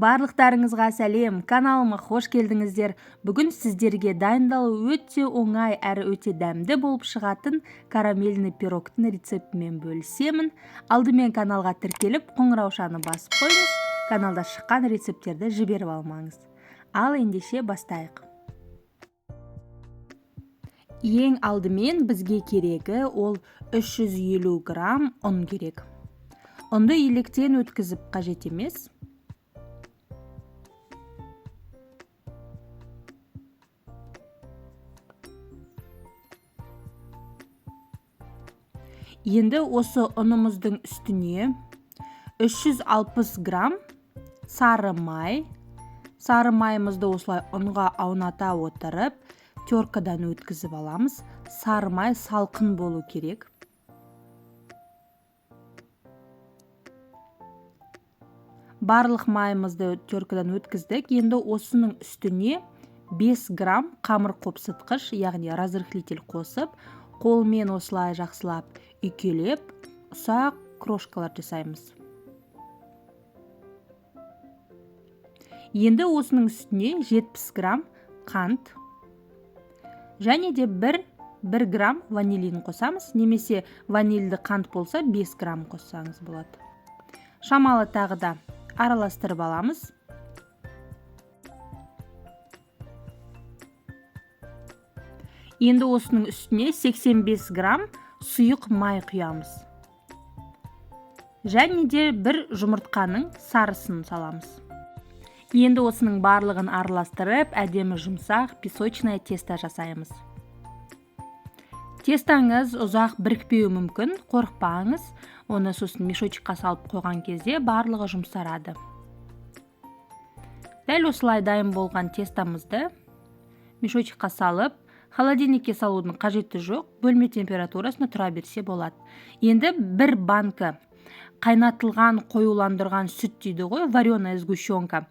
Барлықтарыңызға сәлем, каналыма қош келдіңіздер. Бүгін сіздерге дайындалу өте оңай әрі өте дәмді болып шығатын карамельный пирогтың рецептімен бөлісемін. Алдымен каналға тіркеліп, қоңыраушаны басып қойыңыз, каналда шыққан рецепттерді жіберіп алмаңыз. Ал ендеше бастайық. Ең алдымен бізге керегі ол 350 грамм ұн керек. Ұнды електен өткізіп қажет емес. Енді осы ұнымыздың үстіне 360 грамм сары май. Сары майымызды осылай ұнға ауната отырып, теркадан өткізіп аламыз. Сары май салқын болу керек. Барлық майымызды теркадан өткіздік. Енді осының үстіне 5 грамм қамыр қопсытқыш, яғни разрыхлитель қосып, қолмен осылай жақсылап үйкелеп, ұсақ крошкалар жасаймыз. Енді осының үстіне 70 грамм қант және де 1 грамм ванилин қосамыз, немесе ванильді қант болса 5 грамм қоссаңыз болады. Шамалы тағы да араластырып аламыз. Енді осының үстіне 85 грамм сұйық май құямыз. Және де 1 жұмыртқаның сарысын саламыз. Енді осының барлығын араластырып, әдемі жұмсақ песочное тесто жасаймыз. Тестаңыз ұзақ бірікпеуі мүмкін, қорықпаңыз. Оны сосын мешочкқа салып қойған кезде барлығы жұмсарады. Дәл осылай дайын болған тестамызды мешочкқа салып, холодильникке салудың қажеті жоқ, бөлме температурасында тұра берсе болады. Енді 1 банка қайнатылған, қоюландырған сүт дейді ғой, вареная сгущенка.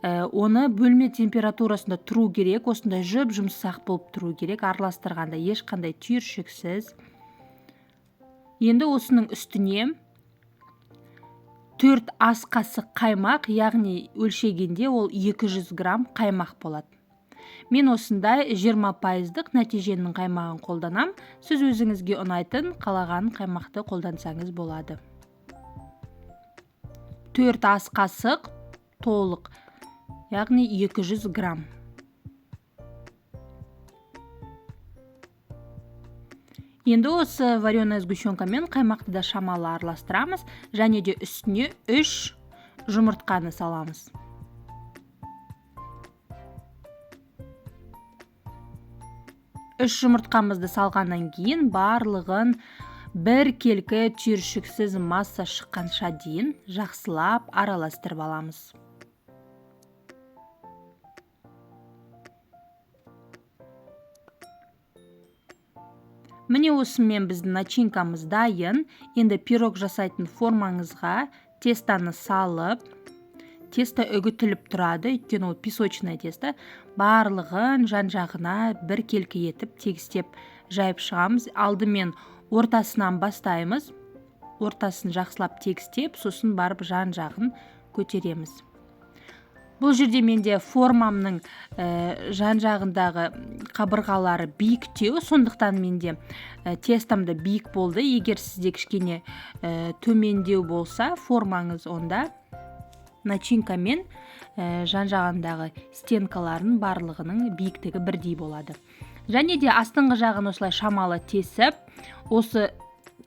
Оны бөлме температурасында тұру керек, осындай жұмсақ болып тұру керек, араластырғанда ешқандай түйіршіксіз. Енді осының үстіне 4 ас қасық қаймақ, яғни өлшегенде ол 200 грамм қаймақ болады. Мен осындай 20%-дық нәтиженің қаймағын қолданам. Сіз өзіңізге ұнайтын қалаған қаймақты қолдансаңыз болады. 4 ас қасық толық, яғни 200 грамм. Енді осы вареная сгущенкамен қаймақты да шамалы араластырамыз, және де үстіне 3 жұмыртқаны саламыз. Үш жұмыртқамызды салғаннан кейін барлығын бір келкі түйіршіксіз масса шыққанша дейін жақсылап араластырып аламыз. Міне осымен біздің начинкамыз дайын. Енді пирог жасайтын формаңызға тестаны салып, тесто үгітіліп тұрады, өйткені ол песочное тесто. Барлығын жан-жағына бір келкі етіп, тегістеп жайып шығамыз. Алдымен ортасынан бастаймыз. Ортасын жақсылап тегістеп, сосын барып жан-жағын көтереміз. Бұл жерде менде формамның жан-жағындағы қабырғалары биіктеу, сондықтан менде тестамда биік болды. Егер сізде кішкене төмендеу болса, формаңыз онда начинкамен жан-жағындағы стенкаларын барлығының биіктігі бірдей болады. Және де астыңғы жағын осылай шамалы тесіп, осы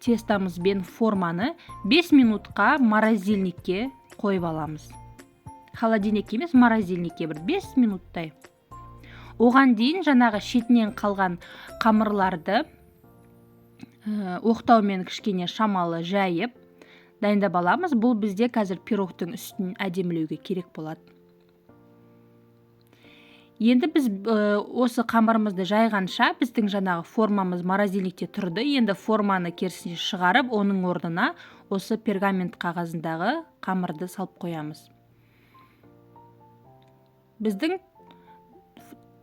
тестамызбен форманы 5 минутқа морозильникке қойып аламыз. Холодильникке емес, морозильникке бір 5 минуттай. Оған дейін жаңағы шетінен қалған қамырларды оқтаумен кішкене шамалы жайып дайындап аламыз. Бұл бізде қазір пирогтың үстін әдемілеуге керек болады. Енді біз осы қамырымызды жайғанша біздің жаңағы формамыз морозильникте тұрды. Енді форманы керісінше шығарып, оның орнына осы пергамент қағазындағы қамырды салып қоямыз. Біздің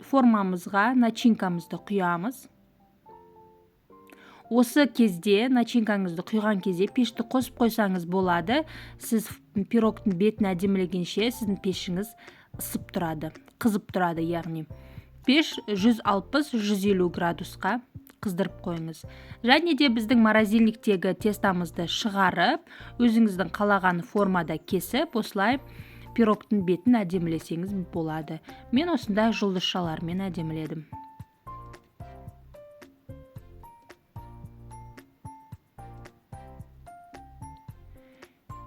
формамызға начинкамызды құямыз. Осы кезде начинкаңызды құйған кезде пешті қосып қойсаңыз болады. Сіз пирогтың бетін әдемілегенше сіздің пешіңіз ысып тұрады, қызып тұрады, яғни. Пеш 160-150 градусқа қыздырып қойыңыз. Және де біздің морозильниктегі тестамызды шығарып, өзіңіздің қалаған формада кесіп, осылай пирогтың бетін әдемілесеңіз болады. Мен осындай жұлдызшалармен әдеміледім.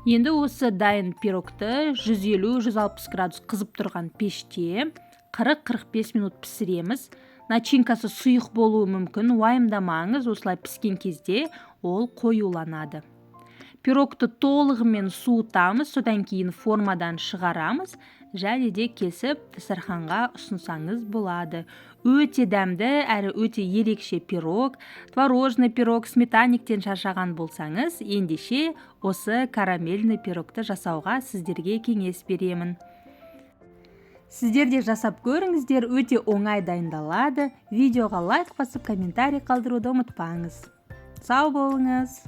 Енді осы дайын пирогты 150-160 градус қызып тұрған пеште 40-45 минут пісіреміз. Начинкасы сұйық болуы мүмкін, уайымдамаңыз, осылай піскен кезде ол қоюланады. Пирогты толығымен суытамыз, содан кейін формадан шығарамыз, және де кесіп дастарханға ұсынсаңыз болады. Өте дәмді әрі өте ерекше пирог, творожный пирог, сметанниктен шаршаған болсаңыз, ендеше осы карамельный пирогты жасауға сіздерге кеңес беремін. Сіздер де жасап көріңіздер, өте оңай дайындалады. Видеоға лайк басып, комментарий қалдыруды ұмытпаңыз. Сау болыңыз!